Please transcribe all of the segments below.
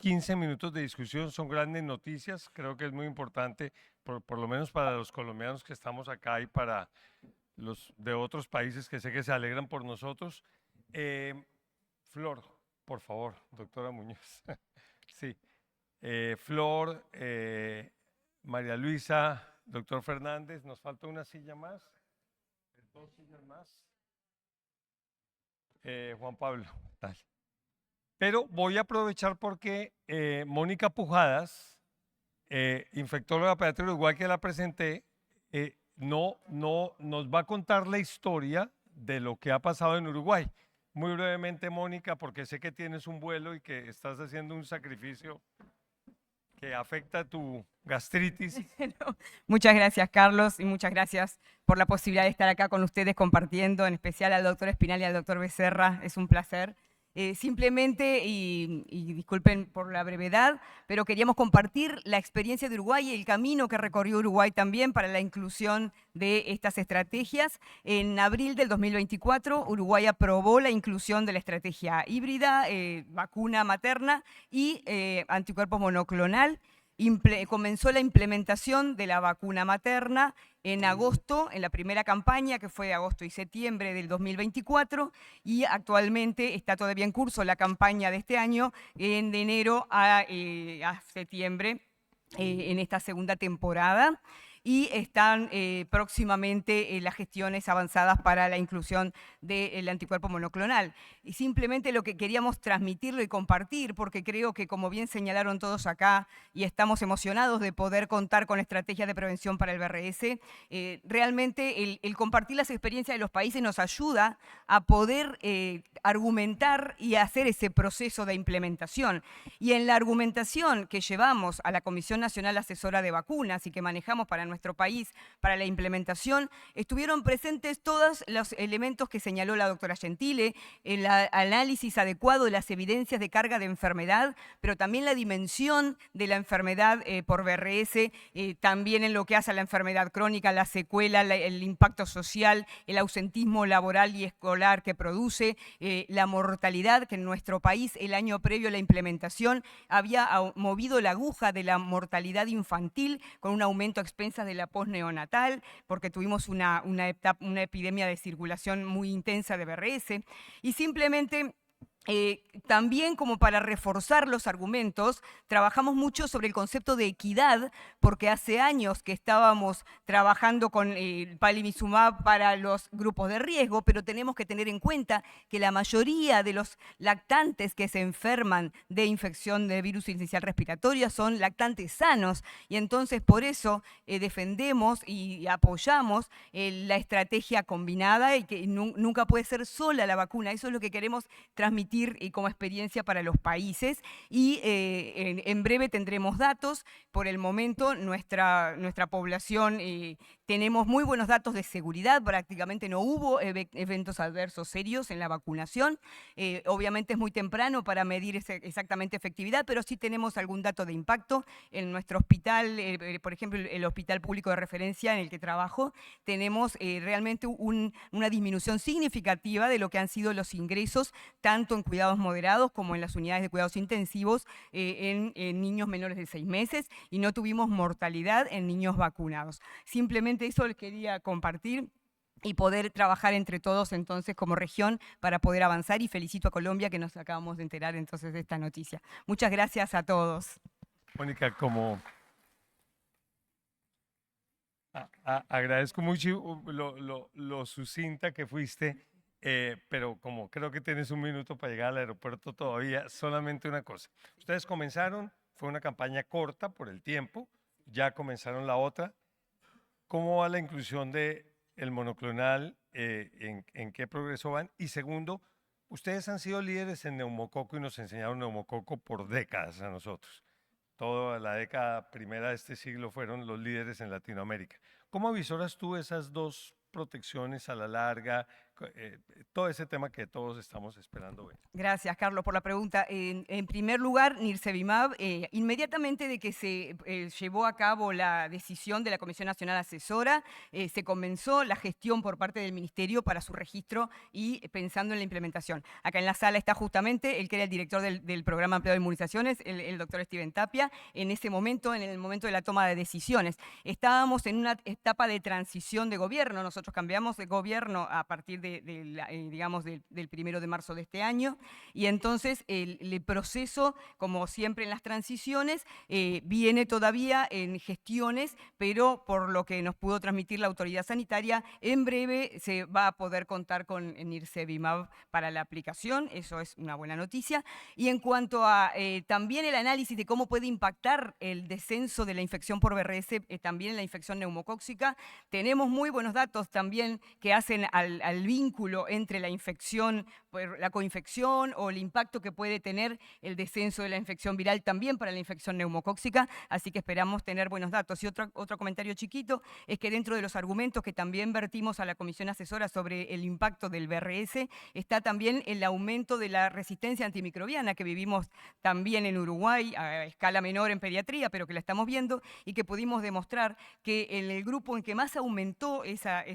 15 minutos de discusión, son grandes noticias, creo que es muy importante, por lo menos para los colombianos que estamos acá y para los de otros países que sé que se alegran por nosotros. Eh, Flor, por favor, doctora Muñoz. Sí. Flor, María Luisa, doctor Fernández, nos falta una silla más, dos sillas más. Juan Pablo, dale. Pero voy a aprovechar porque Mónica Pujadas, infectóloga pediatra de Uruguay que la presenté, no nos va a contar la historia de lo que ha pasado en Uruguay. Muy brevemente, Mónica, porque sé que tienes un vuelo y que estás haciendo un sacrificio que afecta tu gastritis. No, muchas gracias, Carlos, y muchas gracias por la posibilidad de estar acá con ustedes compartiendo, en especial al doctor Espinal y al doctor Becerra. Es un placer. Simplemente, y disculpen por la brevedad, pero queríamos compartir la experiencia de Uruguay y el camino que recorrió Uruguay también para la inclusión de estas estrategias. En abril del 2024, Uruguay aprobó la inclusión de la estrategia híbrida, vacuna materna y anticuerpos monoclonal. Comenzó la implementación de la vacuna materna en agosto, en la primera campaña, que fue agosto y septiembre del 2024, y actualmente está todavía en curso la campaña de este año, de enero a septiembre, en esta segunda temporada. Y están próximamente las gestiones avanzadas para la inclusión del anticuerpo monoclonal. Y simplemente lo que queríamos transmitirlo y compartir, porque creo que, como bien señalaron todos acá, y estamos emocionados de poder contar con estrategias de prevención para el BRS, realmente el compartir las experiencias de los países nos ayuda a poder argumentar y hacer ese proceso de implementación. Y en la argumentación que llevamos a la Comisión Nacional Asesora de Vacunas y que manejamos para nuestro país para la implementación, estuvieron presentes todos los elementos que señaló la doctora Gentile, el análisis adecuado de las evidencias de carga de enfermedad, pero también la dimensión de la enfermedad por BRS, también en lo que hace a la enfermedad crónica, la secuela, el impacto social, el ausentismo laboral y escolar que produce, la mortalidad, que en nuestro país el año previo a la implementación había movido la aguja de la mortalidad infantil con un aumento a expensas de la posneonatal, porque tuvimos una epidemia de circulación muy intensa de BRS, y simplemente también, como para reforzar los argumentos, trabajamos mucho sobre el concepto de equidad, porque hace años que estábamos trabajando con el Palimizumab para los grupos de riesgo, pero tenemos que tener en cuenta que la mayoría de los lactantes que se enferman de infección de virus sincicial respiratoria son lactantes sanos, y entonces por eso defendemos y apoyamos la estrategia combinada, y que nunca puede ser sola la vacuna. Eso es lo que queremos transmitir y como experiencia para los países, y en breve tendremos datos. Por el momento nuestra población tenemos muy buenos datos de seguridad, prácticamente no hubo eventos adversos serios en la vacunación. Obviamente es muy temprano para medir exactamente efectividad, pero sí tenemos algún dato de impacto. En nuestro hospital, por ejemplo, el hospital público de referencia en el que trabajo, tenemos realmente una disminución significativa de lo que han sido los ingresos, tanto en cuidados moderados como en las unidades de cuidados intensivos en niños menores de 6 meses, y no tuvimos mortalidad en niños vacunados. Simplemente eso les quería compartir y poder trabajar entre todos entonces como región para poder avanzar, y felicito a Colombia, que nos acabamos de enterar entonces de esta noticia. Muchas gracias a todos. Mónica, como agradezco mucho lo sucinta que fuiste, pero como creo que tienes un minuto para llegar al aeropuerto todavía, solamente una cosa. Ustedes comenzaron, fue una campaña corta por el tiempo, ya comenzaron la otra. ¿Cómo va la inclusión de el monoclonal? ¿En qué progreso van? Y segundo, ustedes han sido líderes en neumococo y nos enseñaron neumococo por décadas a nosotros. Toda la década primera de este siglo fueron los líderes en Latinoamérica. ¿Cómo avisoras tú esas dos protecciones a la larga? todo ese tema que todos estamos esperando ver. Gracias, Carlos, por la pregunta. En primer lugar, Nirsevimab, inmediatamente de que se llevó a cabo la decisión de la Comisión Nacional Asesora, se comenzó la gestión por parte del Ministerio para su registro y pensando en la implementación. Acá en la sala está justamente el que era el director del Programa Ampliado de Inmunizaciones, el doctor Steven Tapia, en ese momento, en el momento de la toma de decisiones. Estábamos en una etapa de transición de gobierno, nosotros cambiamos de gobierno a partir digamos, del 1 de marzo de este año, y entonces el proceso, como siempre en las transiciones, viene todavía en gestiones, pero por lo que nos pudo transmitir la autoridad sanitaria, en breve se va a poder contar con Nirsevimab para la aplicación, eso es una buena noticia. Y en cuanto a también el análisis de cómo puede impactar el descenso de la infección por VRS, también en la infección neumocóxica, tenemos muy buenos datos también que hacen al vínculo entre la infección, la coinfección o el impacto que puede tener el descenso de la infección viral también para la infección neumocóxica, así que esperamos tener buenos datos. Y otro comentario chiquito es que dentro de los argumentos que también vertimos a la Comisión Asesora sobre el impacto del VRS está también el aumento de la resistencia antimicrobiana que vivimos también en Uruguay, a escala menor en pediatría, pero que la estamos viendo y que pudimos demostrar que en el grupo en que más aumentó esas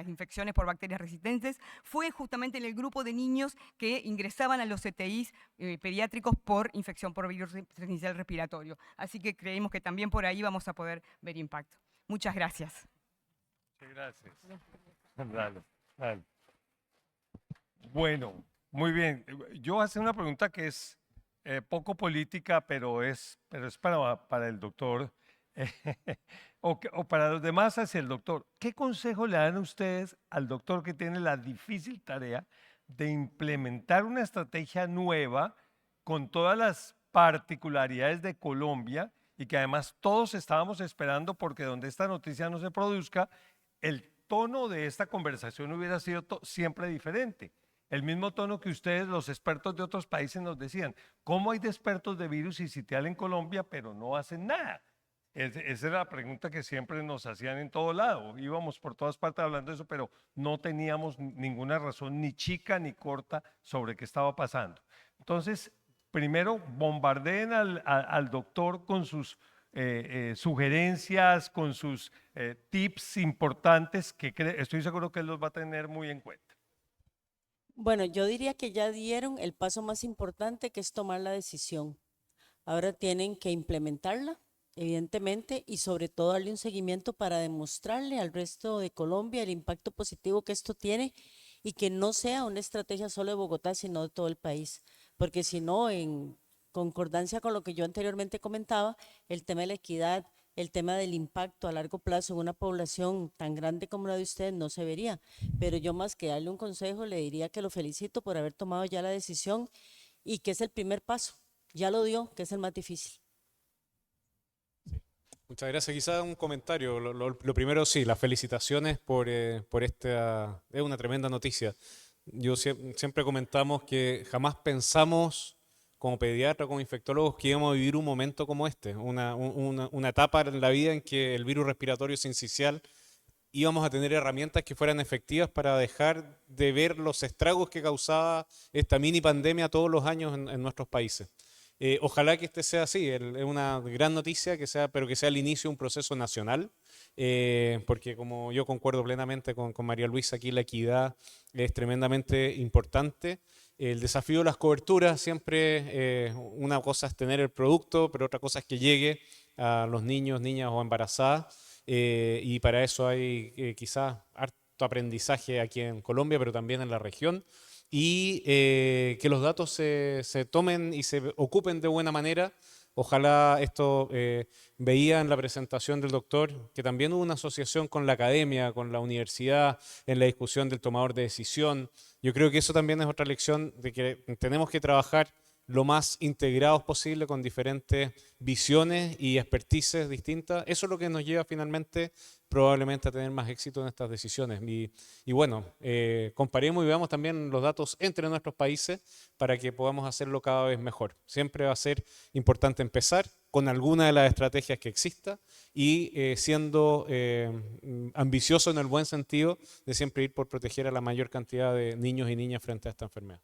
infecciones por bacterias resistentes fue justamente en el grupo de niños que ingresaban a los CTIs pediátricos por infección por virus sincicial respiratorio. Así que creemos que también por ahí vamos a poder ver impacto. Muchas gracias. Muchas gracias. Dale, dale. Bueno, muy bien. Yo voy a hacer una pregunta que es poco política, pero es para el doctor o para los demás hacia el doctor. ¿Qué consejo le dan ustedes al doctor que tiene la difícil tarea de implementar una estrategia nueva con todas las particularidades de Colombia y que además todos estábamos esperando porque donde esta noticia no se produzca, el tono de esta conversación hubiera sido siempre diferente? El mismo tono que ustedes, los expertos de otros países, nos decían. ¿Cómo hay de expertos de virus y sitial en Colombia, pero no hacen nada? Esa era la pregunta que siempre nos hacían en todo lado. Íbamos por todas partes hablando de eso, pero no teníamos ninguna razón, ni chica ni corta, sobre qué estaba pasando. Entonces, primero, bombardeen al doctor con sus sugerencias, con sus tips importantes, que estoy seguro que él los va a tener muy en cuenta. Bueno, yo diría que ya dieron el paso más importante, que es tomar la decisión. Ahora tienen que implementarla, evidentemente, y sobre todo darle un seguimiento para demostrarle al resto de Colombia el impacto positivo que esto tiene y que no sea una estrategia solo de Bogotá, sino de todo el país. Porque si no, en concordancia con lo que yo anteriormente comentaba, el tema de la equidad, el tema del impacto a largo plazo en una población tan grande como la de ustedes no se vería. Pero yo, más que darle un consejo, le diría que lo felicito por haber tomado ya la decisión y que es el primer paso. Ya lo dio, que es el más difícil. Sí. Muchas gracias. Quizá un comentario. Lo primero, sí, las felicitaciones por esta... Es una tremenda noticia. Siempre comentamos que jamás pensamos como pediatra, como infectólogos, que íbamos a vivir un momento como este, una etapa en la vida en que el virus respiratorio sincicial íbamos a tener herramientas que fueran efectivas para dejar de ver los estragos que causaba esta mini pandemia todos los años en nuestros países. Ojalá que este sea así, es una gran noticia, pero que sea el inicio de un proceso nacional, porque como yo concuerdo plenamente con María Luisa, aquí la equidad es tremendamente importante. El desafío de las coberturas siempre, una cosa es tener el producto, pero otra cosa es que llegue a los niños, niñas o embarazadas, y para eso hay quizás harto aprendizaje aquí en Colombia, pero también en la región, y que los datos se tomen y se ocupen de buena manera. Ojalá esto, veía en la presentación del doctor, que también hubo una asociación con la academia, con la universidad, en la discusión del tomador de decisión. Yo creo que eso también es otra lección de que tenemos que trabajar lo más integrados posible con diferentes visiones y expertices distintas. Eso es lo que nos lleva finalmente probablemente a tener más éxito en estas decisiones. Y bueno, comparemos y veamos también los datos entre nuestros países para que podamos hacerlo cada vez mejor. Siempre va a ser importante empezar con alguna de las estrategias que exista y siendo ambicioso en el buen sentido de siempre ir por proteger a la mayor cantidad de niños y niñas frente a esta enfermedad.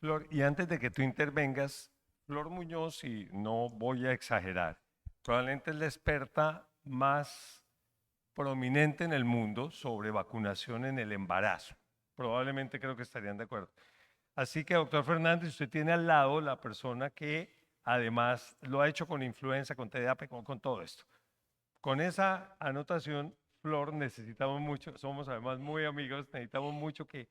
Flor, y antes de que tú intervengas, Flor Muñoz, y no voy a exagerar, probablemente es la experta más prominente en el mundo sobre vacunación en el embarazo. Probablemente creo que estarían de acuerdo. Así que, doctor Fernández, usted tiene al lado la persona que además lo ha hecho con influenza, con TDAP, con todo esto. Con esa anotación, Flor, necesitamos mucho, somos además muy amigos, necesitamos mucho que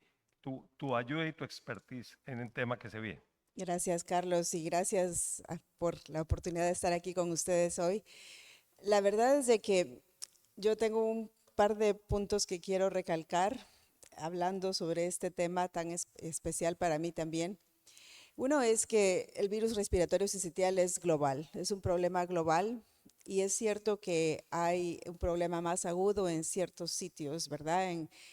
tu ayuda y tu expertise en el tema que se viene. Gracias, Carlos, y gracias por la oportunidad de estar aquí con ustedes hoy. La verdad es de que yo tengo un par de puntos que quiero recalcar hablando sobre este tema tan especial para mí también. Uno es que el virus respiratorio sincitial es global, es un problema global. Y es cierto que hay un problema más agudo en ciertos sitios, ¿verdad?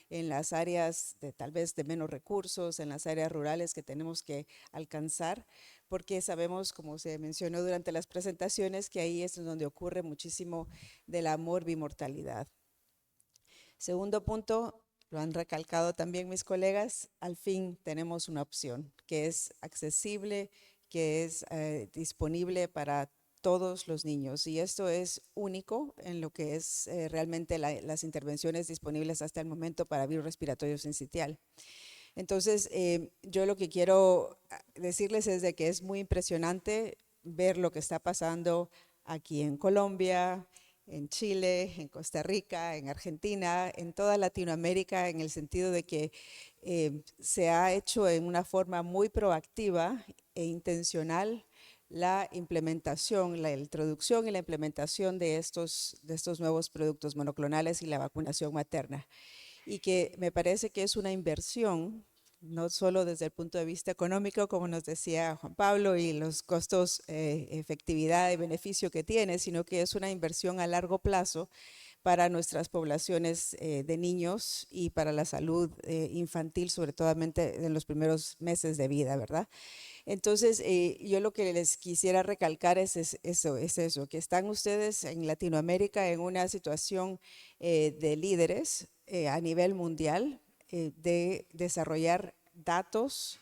En las áreas de tal vez de menos recursos, en las áreas rurales que tenemos que alcanzar, porque sabemos, como se mencionó durante las presentaciones, que ahí es donde ocurre muchísimo de la morbimortalidad. Segundo punto, lo han recalcado también mis colegas, al fin tenemos una opción que es accesible, que es disponible para todos los niños, y esto es único en lo que es realmente las intervenciones disponibles hasta el momento para virus respiratorio sincitial. Entonces, yo lo que quiero decirles es de que es muy impresionante ver lo que está pasando aquí en Colombia, en Chile, en Costa Rica, en Argentina, en toda Latinoamérica, en el sentido de que se ha hecho en una forma muy proactiva e intencional la implementación, la introducción y la implementación de estos nuevos productos monoclonales y la vacunación materna. Y que me parece que es una inversión, no solo desde el punto de vista económico, como nos decía Juan Pablo, y los costos, efectividad y beneficio que tiene, sino que es una inversión a largo plazo para nuestras poblaciones de niños y para la salud infantil, sobre todo en los primeros meses de vida, ¿verdad? Entonces, yo lo que les quisiera recalcar es eso, que están ustedes en Latinoamérica en una situación de líderes a nivel mundial, de desarrollar datos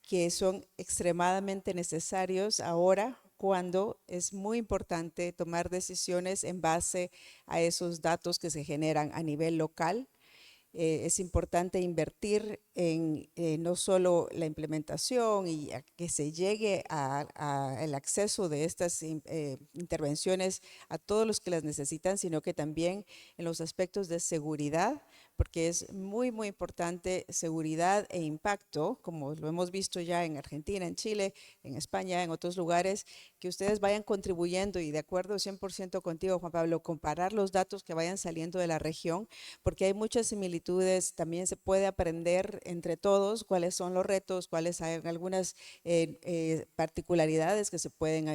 que son extremadamente necesarios ahora, cuando es muy importante tomar decisiones en base a esos datos que se generan a nivel local. Es importante invertir en no solo la implementación y a que se llegue al acceso de estas intervenciones a todos los que las necesitan, sino que también en los aspectos de seguridad, porque es muy, muy importante seguridad e impacto, como lo hemos visto ya en Argentina, en Chile, en España, en otros lugares, que ustedes vayan contribuyendo, y de acuerdo 100% contigo, Juan Pablo, comparar los datos que vayan saliendo de la región, porque hay muchas similitudes, también se puede aprender entre todos cuáles son los retos, cuáles hay algunas particularidades que se pueden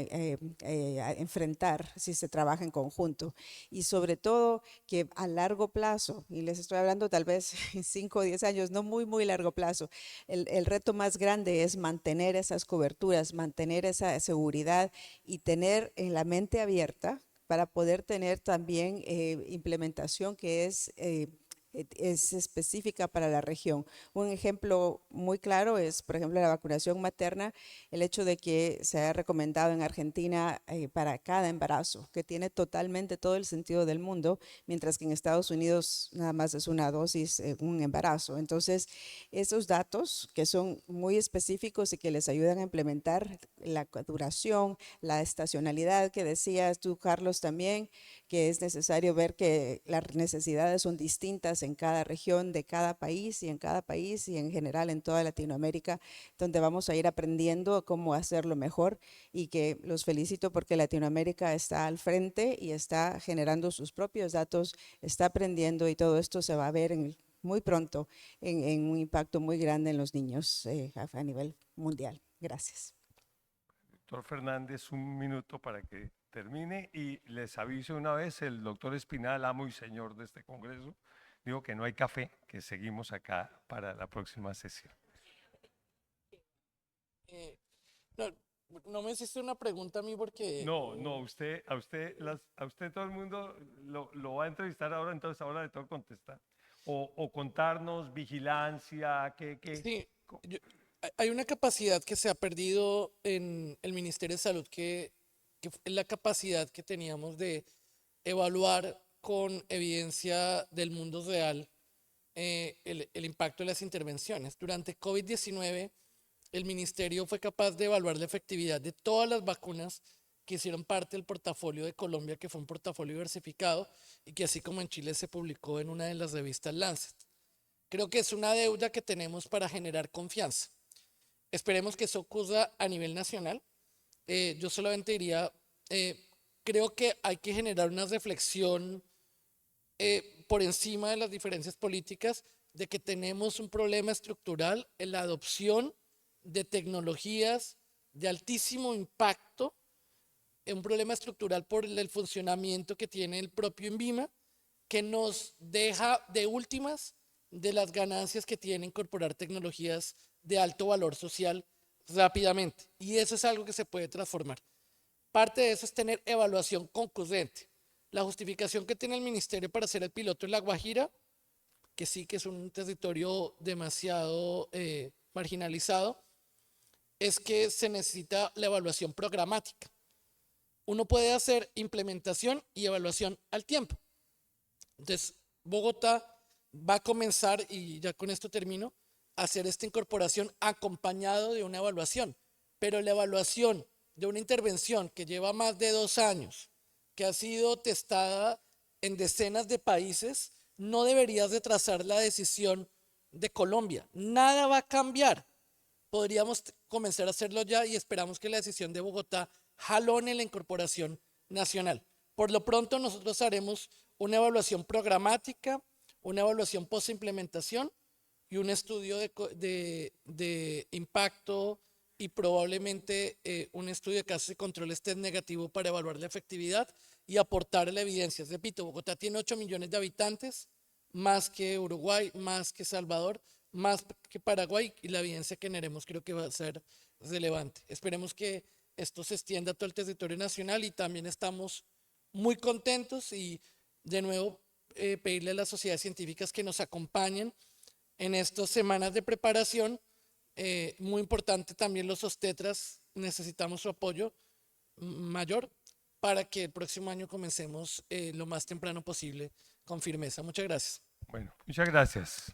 enfrentar si se trabaja en conjunto, y sobre todo que a largo plazo, y les estoy hablando tal vez en 5 o 10 años, no muy, muy largo plazo, el reto más grande es mantener esas coberturas, mantener esa seguridad y tener en la mente abierta para poder tener también implementación que es específica para la región. Un ejemplo muy claro es, por ejemplo, la vacunación materna, el hecho de que se ha recomendado en Argentina para cada embarazo, que tiene totalmente todo el sentido del mundo, mientras que en Estados Unidos nada más es una dosis, un embarazo. Entonces, esos datos que son muy específicos y que les ayudan a implementar la duración, la estacionalidad que decías tú, Carlos, también, que es necesario ver que las necesidades son distintas en cada región de cada país y en general en toda Latinoamérica, donde vamos a ir aprendiendo cómo hacerlo mejor, y que los felicito porque Latinoamérica está al frente y está generando sus propios datos, está aprendiendo, y todo esto se va a ver muy pronto en un impacto muy grande en los niños a nivel mundial. Gracias. doctor Fernández un minuto para que termine y les aviso una vez, el doctor Espinal, amo y señor de este congreso, digo que no hay café, que seguimos acá para la próxima sesión. No, no me hiciste una pregunta a mí porque... No, a usted todo el mundo lo va a entrevistar ahora, entonces ahora le tengo que contestar. O contarnos, vigilancia, Sí, hay una capacidad que se ha perdido en el Ministerio de Salud que es la capacidad que teníamos de evaluar con evidencia del mundo real el impacto de las intervenciones. Durante COVID-19, el ministerio fue capaz de evaluar la efectividad de todas las vacunas que hicieron parte del portafolio de Colombia, que fue un portafolio diversificado y que así como en Chile se publicó en una de las revistas Lancet. Creo que es una deuda que tenemos para generar confianza. Esperemos que eso ocurra a nivel nacional. Yo solamente diría, creo que hay que generar una reflexión por encima de las diferencias políticas de que tenemos un problema estructural en la adopción de tecnologías de altísimo impacto, un problema estructural por el funcionamiento que tiene el propio INVIMA, que nos deja de últimas de las ganancias que tiene incorporar tecnologías de alto valor social rápidamente. Y eso es algo que se puede transformar. Parte de eso es tener evaluación concurrente. La justificación que tiene el ministerio para hacer el piloto en La Guajira, que sí que es un territorio demasiado marginalizado, es que se necesita la evaluación programática. Uno puede hacer implementación y evaluación al tiempo. Entonces, Bogotá va a comenzar, y ya con esto termino, a hacer esta incorporación acompañado de una evaluación. Pero la evaluación de una intervención que lleva más de 2 años, que ha sido testada en decenas de países, no debería retrasar la decisión de Colombia. Nada va a cambiar. Podríamos comenzar a hacerlo ya y esperamos que la decisión de Bogotá jalone la incorporación nacional. Por lo pronto nosotros haremos una evaluación programática, una evaluación post-implementación y un estudio de impacto y probablemente un estudio de casos y controles test negativo para evaluar la efectividad y aportar la evidencia. Repito, Bogotá tiene 8 millones de habitantes, más que Uruguay, más que Salvador, más que Paraguay, y la evidencia que generemos creo que va a ser relevante. Esperemos que esto se extienda a todo el territorio nacional y también estamos muy contentos y de nuevo pedirle a las sociedades científicas que nos acompañen en estas semanas de preparación. Muy importante también los obstetras, necesitamos su apoyo mayor para que el próximo año comencemos lo más temprano posible con firmeza. Muchas gracias. Bueno, muchas gracias.